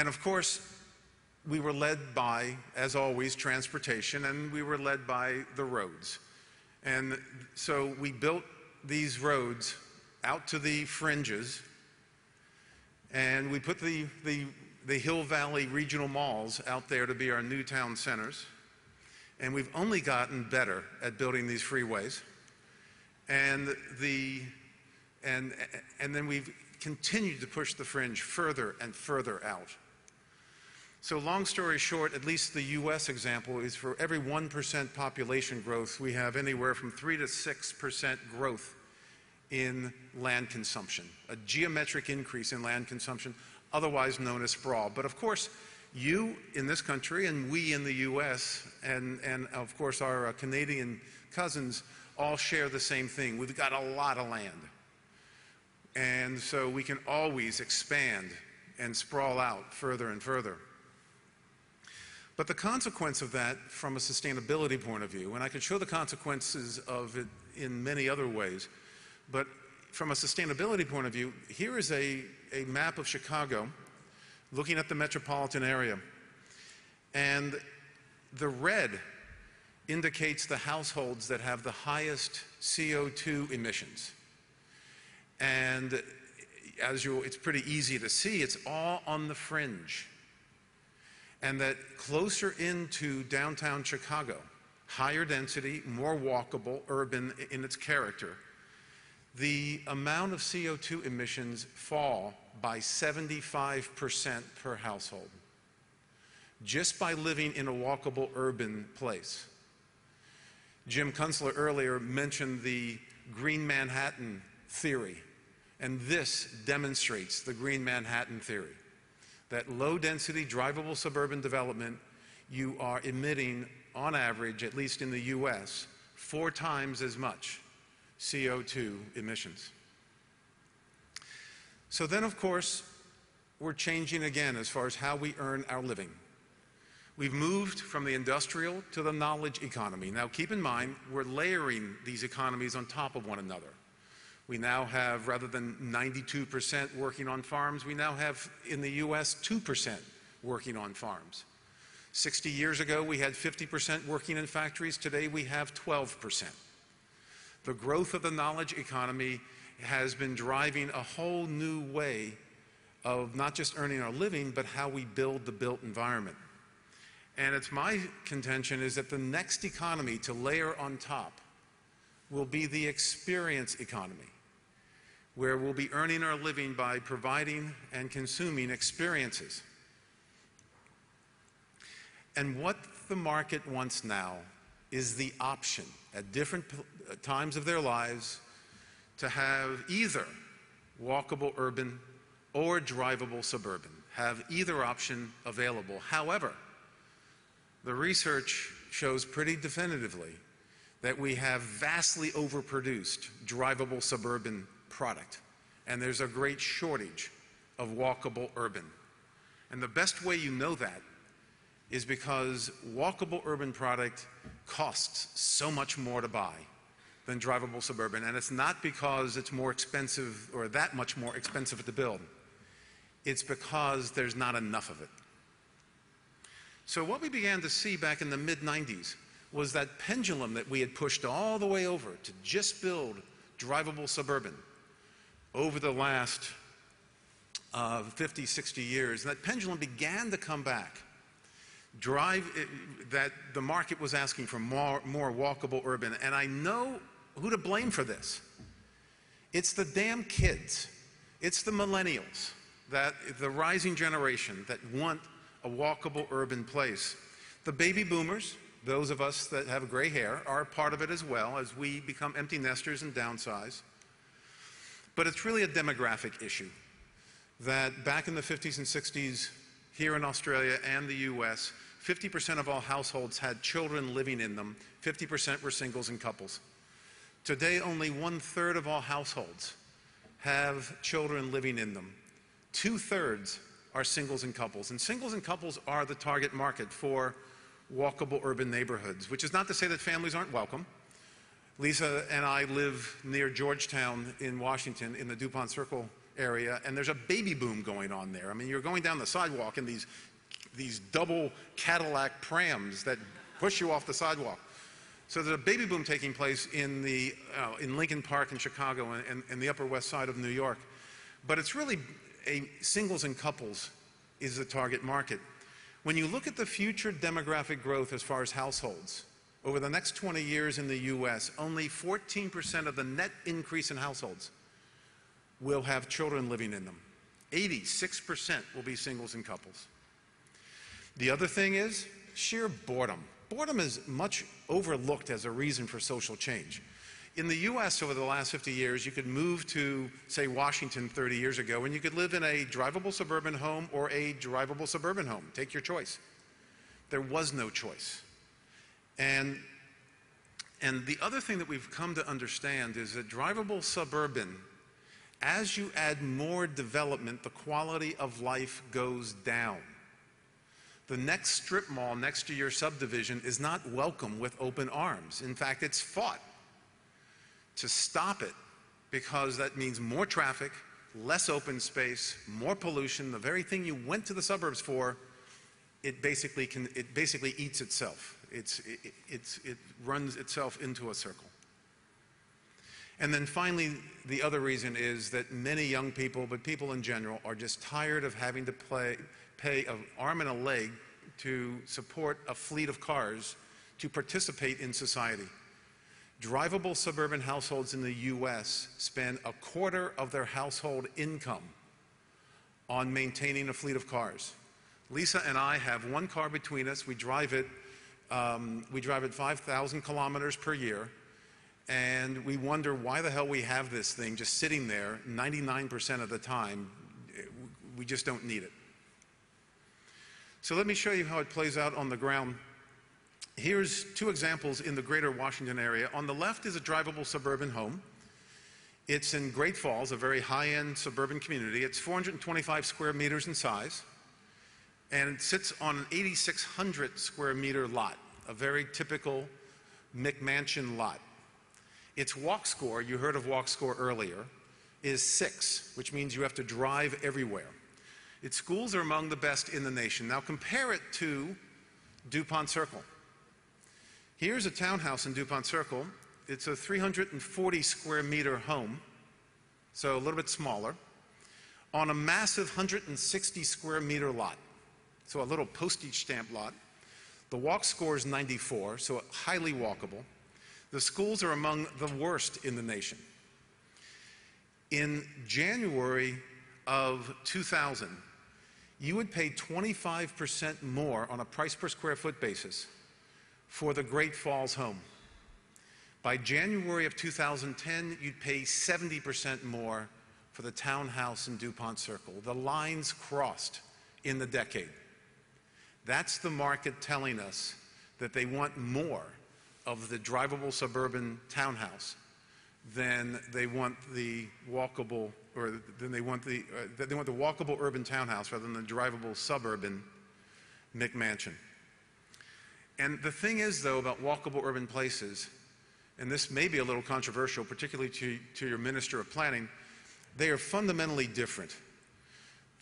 And of course, we were led by, as always, transportation, and we were led by the roads. And so we built these roads out to the fringes, and we put the Hill Valley regional malls out there to be our new town centers. And we've only gotten better at building these freeways. And then we've continued to push the fringe further and further out. So long story short, at least the US example is for every 1% population growth, we have anywhere from 3 to 6% growth in land consumption, a geometric increase in land consumption, otherwise known as sprawl. But of course, you in this country and we in the US and of course our Canadian cousins all share the same thing. We've got a lot of land. And so we can always expand and sprawl out further and further. But the consequence of that from a sustainability point of view, and I could show the consequences of it in many other ways, but from a sustainability point of view, here is a map of Chicago looking at the metropolitan area. And the red indicates the households that have the highest CO2 emissions. And it's pretty easy to see, it's all on the fringe. And that closer into downtown Chicago, higher density, more walkable, urban in its character, the amount of CO2 emissions fall by 75% per household, just by living in a walkable urban place. Jim Kunstler earlier mentioned the Green Manhattan theory, and this demonstrates the Green Manhattan theory. That low-density, drivable suburban development, you are emitting, on average, at least in the US, 4 times as much CO2 emissions. So then, of course, we're changing again as far as how we earn our living. We've moved from the industrial to the knowledge economy. Now, keep in mind, we're layering these economies on top of one another. We now have, rather than 92% working on farms, we now have in the US 2% working on farms. 60 years ago, we had 50% working in factories. Today, we have 12%. The growth of the knowledge economy has been driving a whole new way of not just earning our living, but how we build the built environment. And it's my contention is that the next economy to layer on top will be the experience economy, where we'll be earning our living by providing and consuming experiences. And what the market wants now is the option at different times of their lives to have either walkable urban or drivable suburban, have either option available. However, the research shows pretty definitively that we have vastly overproduced drivable suburban product, and there's a great shortage of walkable urban. And the best way you know that is because walkable urban product costs so much more to buy than drivable suburban, and it's not because it's more expensive or that much more expensive to build. It's because there's not enough of it. So what we began to see back in the mid-90s was that pendulum that we had pushed all the way over to just build drivable suburban over the last 50, 60 years. And that pendulum began to come back. That the market was asking for more walkable urban. And I know who to blame for this. It's the damn kids. It's the millennials, the rising generation that want a walkable urban place. The baby boomers, those of us that have gray hair, are part of it as well as we become empty nesters and downsize. But it's really a demographic issue that back in the 50s and 60s, here in Australia and the US, 50% of all households had children living in them, 50% were singles and couples. Today, only 1/3 of all households have children living in them. 2/3 are singles and couples. And singles and couples are the target market for walkable urban neighborhoods, which is not to say that families aren't welcome. Lisa and I live near Georgetown in Washington in the DuPont Circle area, and there's a baby boom going on there. I mean, you're going down the sidewalk in these double Cadillac prams that push you off the sidewalk. So there's a baby boom taking place in Lincoln Park in Chicago and the Upper West Side of New York. But it's really singles and couples is the target market. When you look at the future demographic growth as far as households, over the next 20 years in the US, only 14% of the net increase in households will have children living in them. 86% will be singles and couples. The other thing is sheer boredom. Boredom is much overlooked as a reason for social change. In the US over the last 50 years, you could move to, say, Washington 30 years ago, and you could live in a drivable suburban home or a drivable suburban home. Take your choice. There was no choice. And the other thing that we've come to understand is that drivable suburban, as you add more development, the quality of life goes down. The next strip mall next to your subdivision is not welcome with open arms. In fact, it's fought to stop it because that means more traffic, less open space, more pollution. The very thing you went to the suburbs for, it basically eats itself. It runs itself into a circle. And then finally, the other reason is that many young people, but people in general, are just tired of having to pay an arm and a leg to support a fleet of cars to participate in society. Drivable suburban households in the US spend a quarter of their household income on maintaining a fleet of cars. Lisa and I have one car between us. We drive it 5,000 kilometers per year, and we wonder why the hell we have this thing just sitting there 99% of the time. We just don't need it. So let me show you how it plays out on the ground. Here's two examples in the greater Washington area. On the left is a drivable suburban home. It's in Great Falls, a very high-end suburban community. It's 425 square meters in size, and it sits on an 8,600 square meter lot, a very typical McMansion lot. Its walk score, you heard of walk score earlier, is 6, which means you have to drive everywhere. Its schools are among the best in the nation. Now compare it to DuPont Circle. Here's a townhouse in DuPont Circle. It's a 340 square meter home, so a little bit smaller, on a massive 160 square meter lot. So a little postage stamp lot. The walk score is 94, so highly walkable. The schools are among the worst in the nation. In January of 2000, you would pay 25% more on a price per square foot basis for the Great Falls home. By January of 2010, you'd pay 70% more for the townhouse in DuPont Circle. The lines crossed in the decade. That's the market telling us that they want more of the drivable suburban townhouse than they want the walkable, or than they want the walkable urban townhouse rather than the drivable suburban McMansion. And the thing is, though, about walkable urban places, and this may be a little controversial, particularly to your Minister of Planning, they are fundamentally different.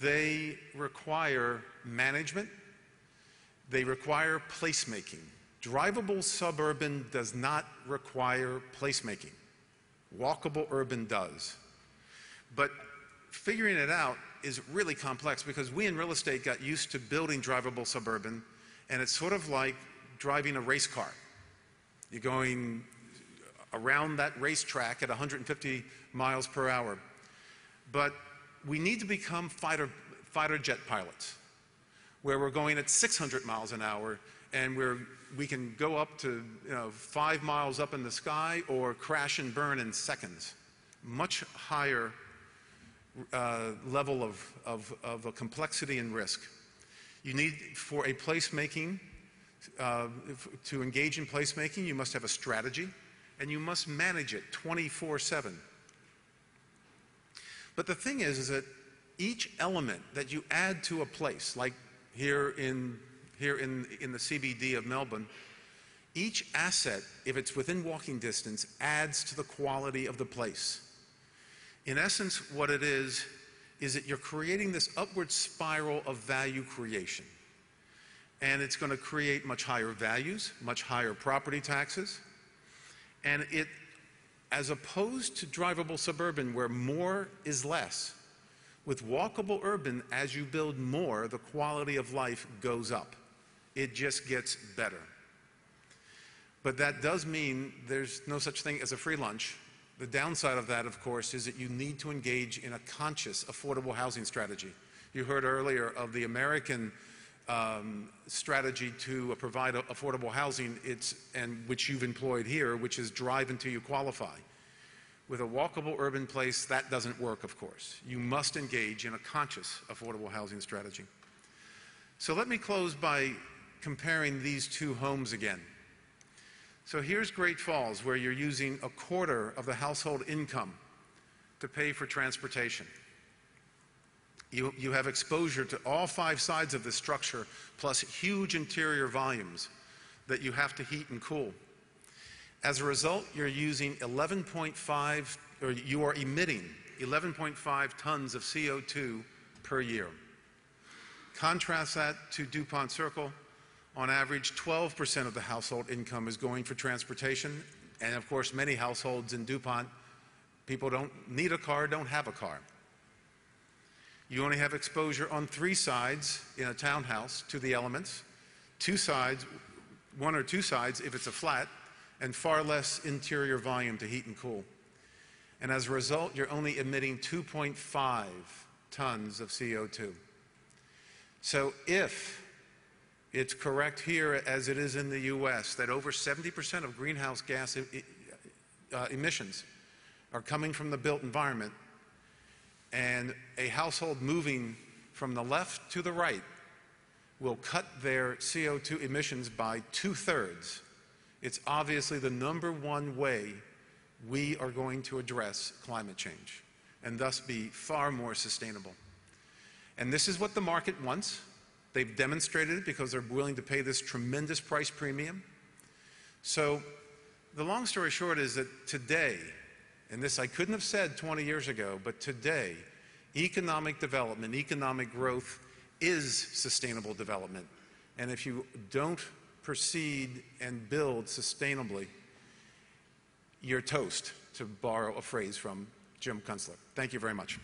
They require management. They require placemaking. Drivable suburban does not require placemaking. Walkable urban does. But figuring it out is really complex because we in real estate got used to building drivable suburban, and it's sort of like driving a race car. You're going around that racetrack at 150 miles per hour. But we need to become fighter jet pilots, where we're going at 600 miles an hour, and we can go up to 5 miles up in the sky or crash and burn in seconds. Much higher level of complexity and risk. You need, for a placemaking, to engage in placemaking, you must have a strategy, and you must manage it 24/7. But the thing is that each element that you add to a place, like here in the CBD of Melbourne, each asset, if it's within walking distance, adds to the quality of the place. In essence, what it is is that you're creating this upward spiral of value creation. And it's going to create much higher values, much higher property taxes. And it, as opposed to drivable suburban where more is less, with walkable urban, as you build more, the quality of life goes up. It just gets better. But that does mean there's no such thing as a free lunch. The downside of that, of course, is that you need to engage in a conscious affordable housing strategy. You heard earlier of the American strategy to provide affordable housing, which you've employed here, which is drive until you qualify. With a walkable urban place, that doesn't work, of course. You must engage in a conscious affordable housing strategy. So let me close by comparing these two homes again. So here's Great Falls, where you're using a quarter of the household income to pay for transportation. You have exposure to all 5 sides of the structure, plus huge interior volumes that you have to heat and cool. As a result, you're using 11.5, or you are emitting 11.5 tons of CO2 per year. Contrast that to DuPont Circle. On average, 12% of the household income is going for transportation. And of course, many households in DuPont, people don't need a car, don't have a car. You only have exposure on 3 sides in a townhouse to the elements, 2 sides, 1 or 2 sides if it's a flat, and far less interior volume to heat and cool. And as a result, you're only emitting 2.5 tons of CO2. So if it's correct here, as it is in the US, that over 70% of greenhouse gas emissions are coming from the built environment, and a household moving from the left to the right will cut their CO2 emissions by 2/3. It's obviously the #1 way we are going to address climate change and thus be far more sustainable. And this is what the market wants. They've demonstrated it because they're willing to pay this tremendous price premium. So the long story short is that today, and this I couldn't have said 20 years ago, but today, economic development, economic growth is sustainable development. And if you don't proceed and build sustainably, you're toast, to borrow a phrase from Jim Kunstler. Thank you very much.